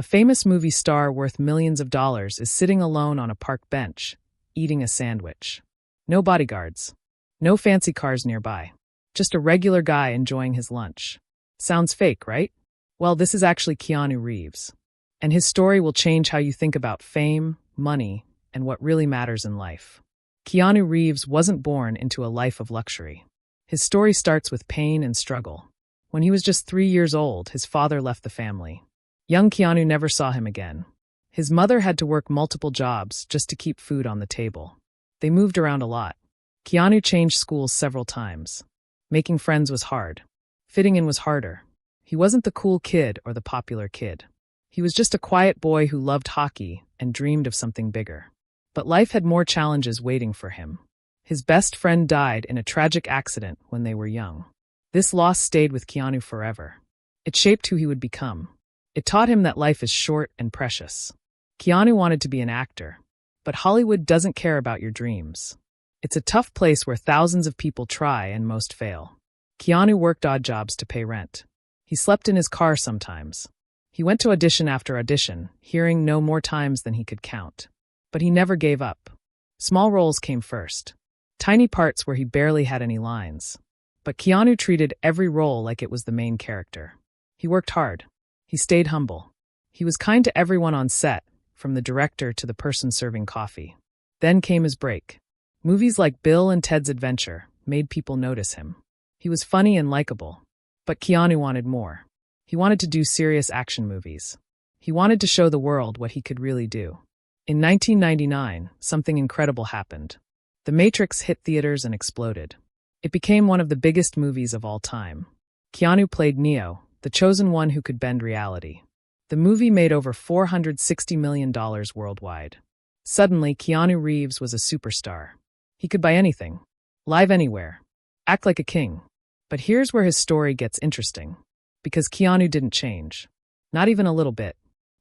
A famous movie star worth millions of dollars is sitting alone on a park bench, eating a sandwich. No bodyguards. No fancy cars nearby. Just a regular guy enjoying his lunch. Sounds fake, right? Well, this is actually Keanu Reeves. And his story will change how you think about fame, money, and what really matters in life. Keanu Reeves wasn't born into a life of luxury. His story starts with pain and struggle. When he was just 3 years old, his father left the family. Young Keanu never saw him again. His mother had to work multiple jobs just to keep food on the table. They moved around a lot. Keanu changed schools several times. Making friends was hard. Fitting in was harder. He wasn't the cool kid or the popular kid. He was just a quiet boy who loved hockey and dreamed of something bigger. But life had more challenges waiting for him. His best friend died in a tragic accident when they were young. This loss stayed with Keanu forever. It shaped who he would become. It taught him that life is short and precious. Keanu wanted to be an actor, but Hollywood doesn't care about your dreams. It's a tough place where thousands of people try and most fail. Keanu worked odd jobs to pay rent. He slept in his car sometimes. He went to audition after audition, hearing no more times than he could count. But he never gave up. Small roles came first. Tiny parts where he barely had any lines. But Keanu treated every role like it was the main character. He worked hard. He stayed humble. He was kind to everyone on set, from the director to the person serving coffee. Then came his break. Movies like Bill and Ted's Adventure made people notice him. He was funny and likable. But Keanu wanted more. He wanted to do serious action movies. He wanted to show the world what he could really do. In 1999, something incredible happened. The Matrix hit theaters and exploded. It became one of the biggest movies of all time. Keanu played Neo, the chosen one who could bend reality. The movie made over $460 million worldwide. Suddenly, Keanu Reeves was a superstar. He could buy anything, live anywhere, act like a king. But here's where his story gets interesting. Because Keanu didn't change. Not even a little bit.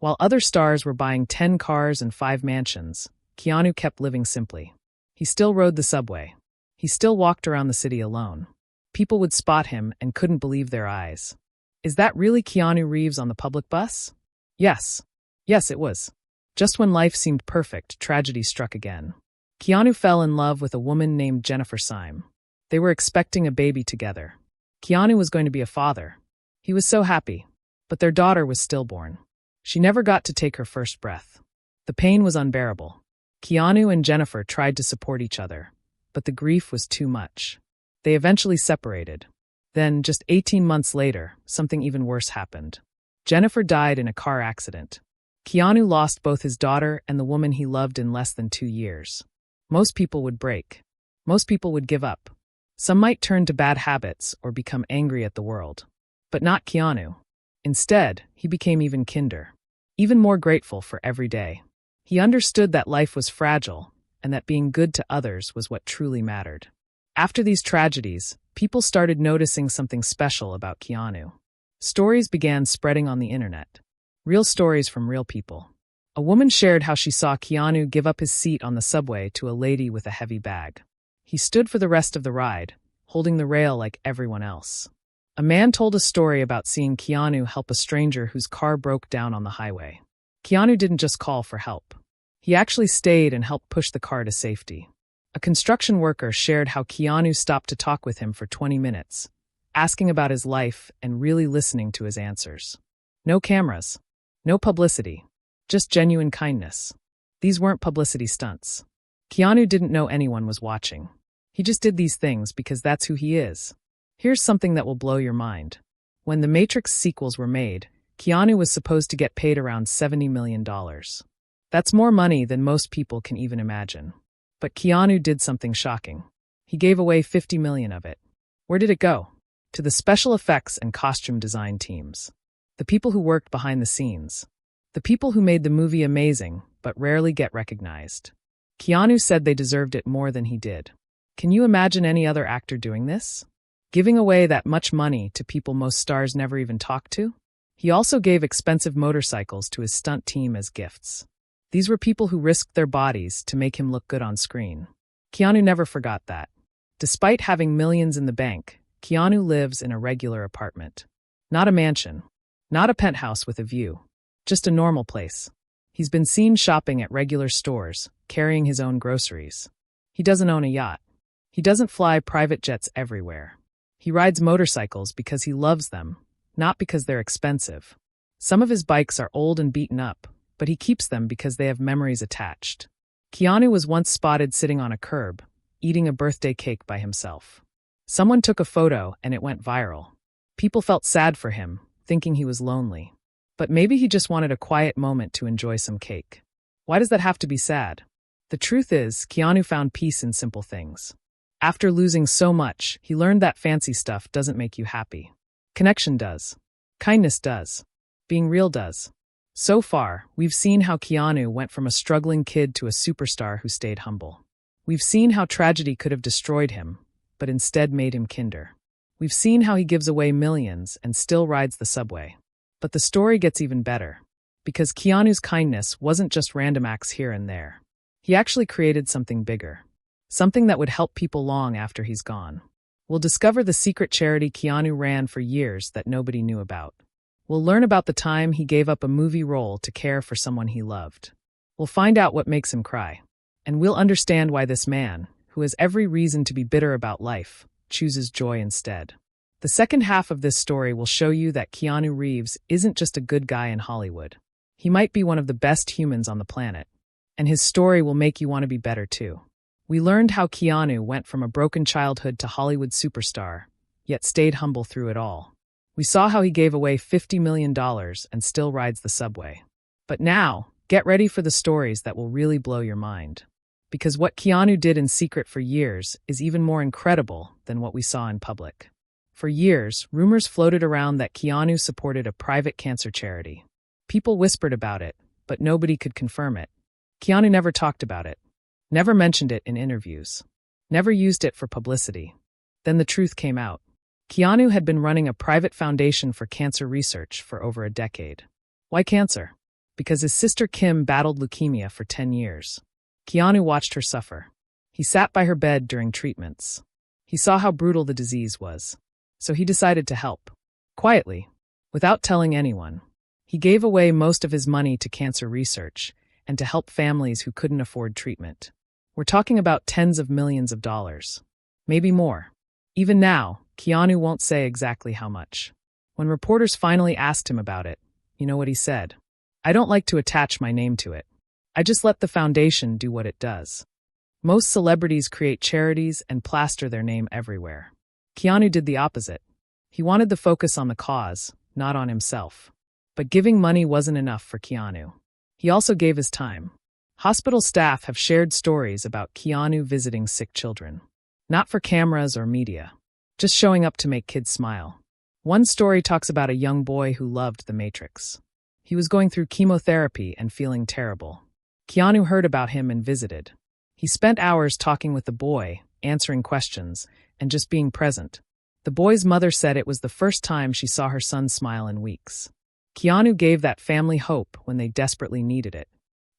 While other stars were buying 10 cars and 5 mansions, Keanu kept living simply. He still rode the subway. He still walked around the city alone. People would spot him and couldn't believe their eyes. Is that really Keanu Reeves on the public bus? Yes. Yes, it was. Just when life seemed perfect, tragedy struck again. Keanu fell in love with a woman named Jennifer Syme. They were expecting a baby together. Keanu was going to be a father. He was so happy. But their daughter was stillborn. She never got to take her first breath. The pain was unbearable. Keanu and Jennifer tried to support each other, but the grief was too much. They eventually separated. Then, just 18 months later, something even worse happened. Jennifer died in a car accident. Keanu lost both his daughter and the woman he loved in less than 2 years. Most people would break. Most people would give up. Some might turn to bad habits or become angry at the world. But not Keanu. Instead, he became even kinder. Even more grateful for every day. He understood that life was fragile and that being good to others was what truly mattered. After these tragedies, people started noticing something special about Keanu. Stories began spreading on the internet. Real stories from real people. A woman shared how she saw Keanu give up his seat on the subway to a lady with a heavy bag. He stood for the rest of the ride, holding the rail like everyone else. A man told a story about seeing Keanu help a stranger whose car broke down on the highway. Keanu didn't just call for help. He actually stayed and helped push the car to safety. A construction worker shared how Keanu stopped to talk with him for 20 minutes, asking about his life and really listening to his answers. No cameras. No publicity. Just genuine kindness. These weren't publicity stunts. Keanu didn't know anyone was watching. He just did these things because that's who he is. Here's something that will blow your mind. When the Matrix sequels were made, Keanu was supposed to get paid around $70 million. That's more money than most people can even imagine. But Keanu did something shocking. He gave away $50 million of it. Where did it go? To the special effects and costume design teams. The people who worked behind the scenes. The people who made the movie amazing, but rarely get recognized. Keanu said they deserved it more than he did. Can you imagine any other actor doing this? Giving away that much money to people most stars never even talk to? He also gave expensive motorcycles to his stunt team as gifts. These were people who risked their bodies to make him look good on screen. Keanu never forgot that. Despite having millions in the bank, Keanu lives in a regular apartment. Not a mansion. Not a penthouse with a view. Just a normal place. He's been seen shopping at regular stores, carrying his own groceries. He doesn't own a yacht. He doesn't fly private jets everywhere. He rides motorcycles because he loves them, not because they're expensive. Some of his bikes are old and beaten up, but he keeps them because they have memories attached. Keanu was once spotted sitting on a curb, eating a birthday cake by himself. Someone took a photo and it went viral. People felt sad for him, thinking he was lonely. But maybe he just wanted a quiet moment to enjoy some cake. Why does that have to be sad? The truth is, Keanu found peace in simple things. After losing so much, he learned that fancy stuff doesn't make you happy. Connection does. Kindness does. Being real does. So far, we've seen how Keanu went from a struggling kid to a superstar who stayed humble. We've seen how tragedy could have destroyed him, but instead made him kinder. We've seen how he gives away millions and still rides the subway. But the story gets even better, because Keanu's kindness wasn't just random acts here and there. He actually created something bigger. Something that would help people long after he's gone. We'll discover the secret charity Keanu ran for years that nobody knew about. We'll learn about the time he gave up a movie role to care for someone he loved. We'll find out what makes him cry. And we'll understand why this man, who has every reason to be bitter about life, chooses joy instead. The second half of this story will show you that Keanu Reeves isn't just a good guy in Hollywood. He might be one of the best humans on the planet. And his story will make you want to be better too. We learned how Keanu went from a broken childhood to Hollywood superstar, yet stayed humble through it all. We saw how he gave away $50 million and still rides the subway. But now, get ready for the stories that will really blow your mind. Because what Keanu did in secret for years is even more incredible than what we saw in public. For years, rumors floated around that Keanu supported a private cancer charity. People whispered about it, but nobody could confirm it. Keanu never talked about it. Never mentioned it in interviews. Never used it for publicity. Then the truth came out. Keanu had been running a private foundation for cancer research for over a decade. Why cancer? Because his sister Kim battled leukemia for 10 years. Keanu watched her suffer. He sat by her bed during treatments. He saw how brutal the disease was. So he decided to help. Quietly, without telling anyone. He gave away most of his money to cancer research and to help families who couldn't afford treatment. We're talking about tens of millions of dollars. Maybe more. Even now, Keanu won't say exactly how much. When reporters finally asked him about it, you know what he said? I don't like to attach my name to it. I just let the foundation do what it does. Most celebrities create charities and plaster their name everywhere. Keanu did the opposite. He wanted the focus on the cause, not on himself. But giving money wasn't enough for Keanu. He also gave his time. Hospital staff have shared stories about Keanu visiting sick children. Not for cameras or media. Just showing up to make kids smile. One story talks about a young boy who loved The Matrix. He was going through chemotherapy and feeling terrible. Keanu heard about him and visited. He spent hours talking with the boy, answering questions, and just being present. The boy's mother said it was the first time she saw her son smile in weeks. Keanu gave that family hope when they desperately needed it.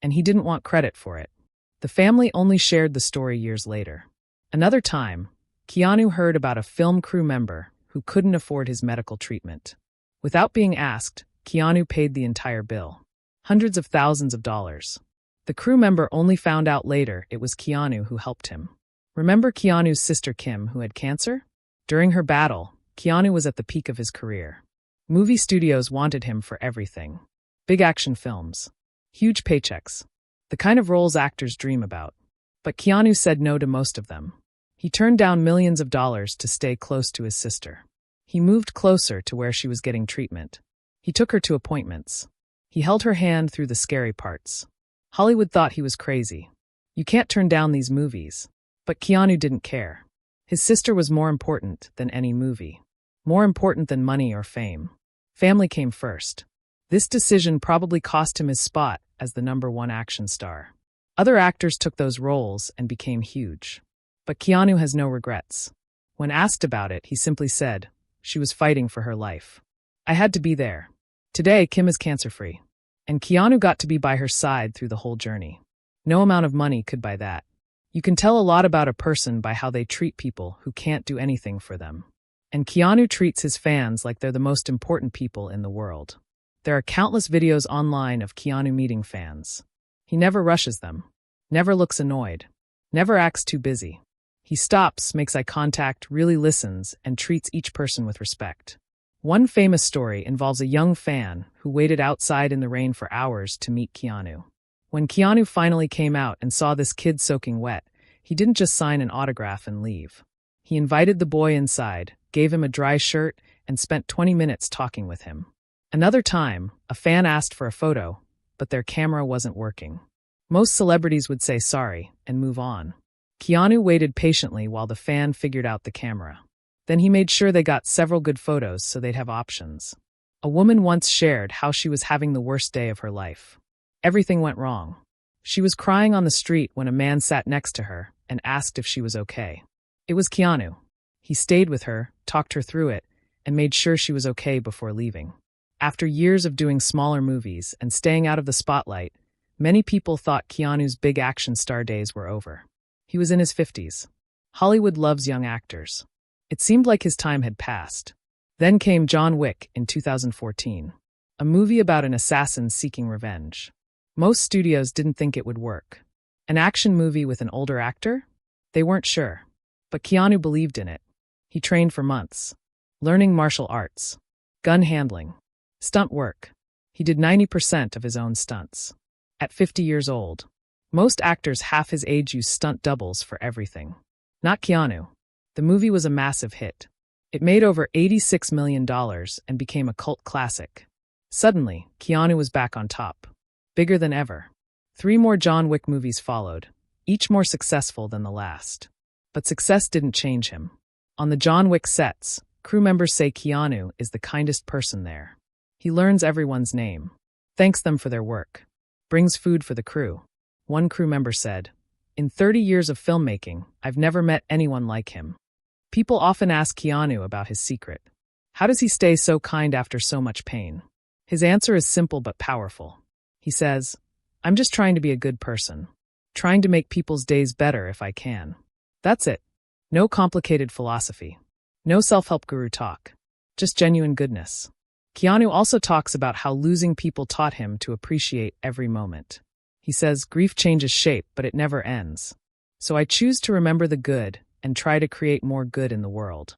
And he didn't want credit for it. The family only shared the story years later. Another time, Keanu heard about a film crew member who couldn't afford his medical treatment. Without being asked, Keanu paid the entire bill. Hundreds of thousands of dollars. The crew member only found out later it was Keanu who helped him. Remember Keanu's sister Kim who had cancer? During her battle, Keanu was at the peak of his career. Movie studios wanted him for everything. Big action films. Huge paychecks. The kind of roles actors dream about. But Keanu said no to most of them. He turned down millions of dollars to stay close to his sister. He moved closer to where she was getting treatment. He took her to appointments. He held her hand through the scary parts. Hollywood thought he was crazy. You can't turn down these movies. But Keanu didn't care. His sister was more important than any movie. More important than money or fame. Family came first. This decision probably cost him his spot as the #1 action star. Other actors took those roles and became huge. But Keanu has no regrets. When asked about it, he simply said, she was fighting for her life. I had to be there. Today, Kim is cancer-free. And Keanu got to be by her side through the whole journey. No amount of money could buy that. You can tell a lot about a person by how they treat people who can't do anything for them. And Keanu treats his fans like they're the most important people in the world. There are countless videos online of Keanu meeting fans. He never rushes them, never looks annoyed, never acts too busy. He stops, makes eye contact, really listens, and treats each person with respect. One famous story involves a young fan who waited outside in the rain for hours to meet Keanu. When Keanu finally came out and saw this kid soaking wet, he didn't just sign an autograph and leave. He invited the boy inside, gave him a dry shirt, and spent 20 minutes talking with him. Another time, a fan asked for a photo, but their camera wasn't working. Most celebrities would say sorry and move on. Keanu waited patiently while the fan figured out the camera. Then he made sure they got several good photos so they'd have options. A woman once shared how she was having the worst day of her life. Everything went wrong. She was crying on the street when a man sat next to her and asked if she was okay. It was Keanu. He stayed with her, talked her through it, and made sure she was okay before leaving. After years of doing smaller movies and staying out of the spotlight, many people thought Keanu's big action star days were over. He was in his 50s. Hollywood loves young actors. It seemed like his time had passed. Then came John Wick in 2014, a movie about an assassin seeking revenge. Most studios didn't think it would work. An action movie with an older actor? They weren't sure. But Keanu believed in it. He trained for months, learning martial arts, gun handling, stunt work. He did 90% of his own stunts. At 50 years old, most actors half his age use stunt doubles for everything. Not Keanu. The movie was a massive hit. It made over $86 million and became a cult classic. Suddenly, Keanu was back on top. Bigger than ever. 3 more John Wick movies followed, each more successful than the last. But success didn't change him. On the John Wick sets, crew members say Keanu is the kindest person there. He learns everyone's name, thanks them for their work, brings food for the crew. One crew member said, "In 30 years of filmmaking, I've never met anyone like him." People often ask Keanu about his secret. How does he stay so kind after so much pain? His answer is simple but powerful. He says, "I'm just trying to be a good person, trying to make people's days better if I can." That's it. No complicated philosophy. No self-help guru talk. Just genuine goodness. Keanu also talks about how losing people taught him to appreciate every moment. He says, "Grief changes shape, but it never ends. So I choose to remember the good and try to create more good in the world."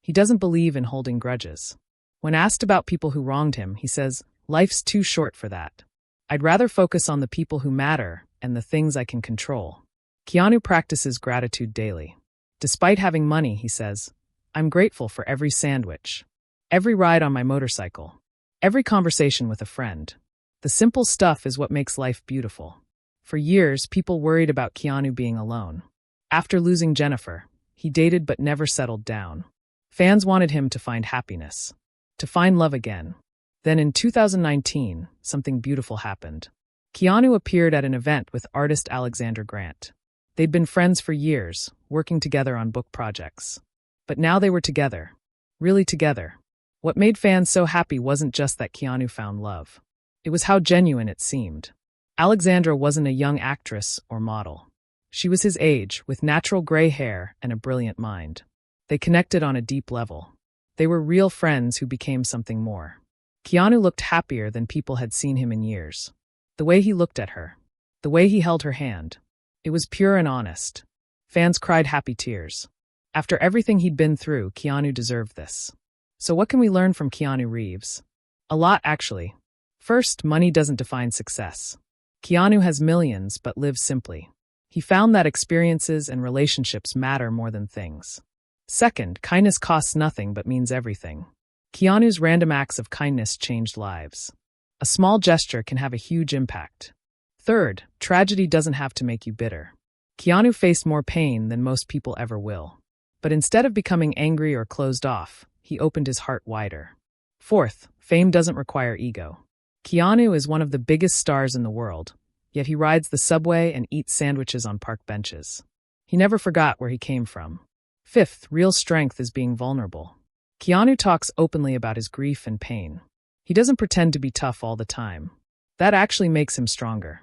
He doesn't believe in holding grudges. When asked about people who wronged him, he says, "Life's too short for that. I'd rather focus on the people who matter and the things I can control." Keanu practices gratitude daily. Despite having money, he says, "I'm grateful for every sandwich, every ride on my motorcycle, every conversation with a friend. The simple stuff is what makes life beautiful." For years, people worried about Keanu being alone. After losing Jennifer, he dated but never settled down. Fans wanted him to find happiness, to find love again. Then in 2019, something beautiful happened. Keanu appeared at an event with artist Alexander Grant. They'd been friends for years, working together on book projects. But now they were together. Really together. What made fans so happy wasn't just that Keanu found love. It was how genuine it seemed. Alexandra wasn't a young actress or model. She was his age, with natural gray hair and a brilliant mind. They connected on a deep level. They were real friends who became something more. Keanu looked happier than people had seen him in years. The way he looked at her. The way he held her hand. It was pure and honest. Fans cried happy tears. After everything he'd been through, Keanu deserved this. So what can we learn from Keanu Reeves? A lot, actually. First, money doesn't define success. Keanu has millions but lives simply. He found that experiences and relationships matter more than things. Second, kindness costs nothing but means everything. Keanu's random acts of kindness changed lives. A small gesture can have a huge impact. Third, tragedy doesn't have to make you bitter. Keanu faced more pain than most people ever will. But instead of becoming angry or closed off, he opened his heart wider. Fourth, fame doesn't require ego. Keanu is one of the biggest stars in the world, yet he rides the subway and eats sandwiches on park benches. He never forgot where he came from. Fifth, real strength is being vulnerable. Keanu talks openly about his grief and pain. He doesn't pretend to be tough all the time. That actually makes him stronger.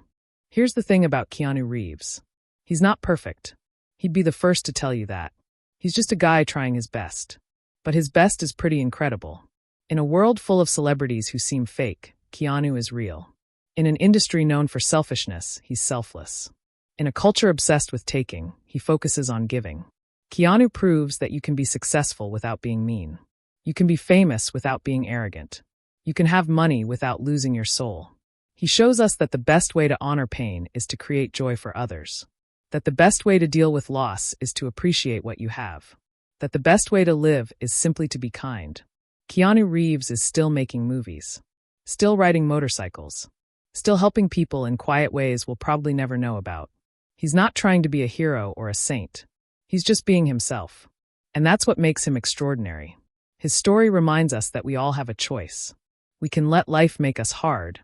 Here's the thing about Keanu Reeves. He's not perfect. He'd be the first to tell you that. He's just a guy trying his best. But his best is pretty incredible. In a world full of celebrities who seem fake, Keanu is real. In an industry known for selfishness, he's selfless. In a culture obsessed with taking, he focuses on giving. Keanu proves that you can be successful without being mean. You can be famous without being arrogant. You can have money without losing your soul. He shows us that the best way to honor pain is to create joy for others. That the best way to deal with loss is to appreciate what you have. That the best way to live is simply to be kind. Keanu Reeves is still making movies. Still riding motorcycles. Still helping people in quiet ways we'll probably never know about. He's not trying to be a hero or a saint. He's just being himself. And that's what makes him extraordinary. His story reminds us that we all have a choice. We can let life make us hard,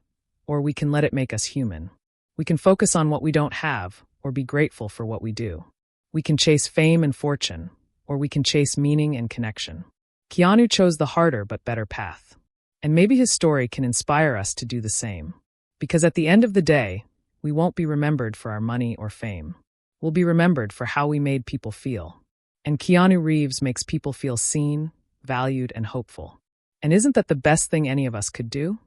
or we can let it make us human. We can focus on what we don't have, or be grateful for what we do. We can chase fame and fortune, or we can chase meaning and connection. Keanu chose the harder but better path. And maybe his story can inspire us to do the same. Because at the end of the day, we won't be remembered for our money or fame. We'll be remembered for how we made people feel. And Keanu Reeves makes people feel seen, valued, and hopeful. And isn't that the best thing any of us could do?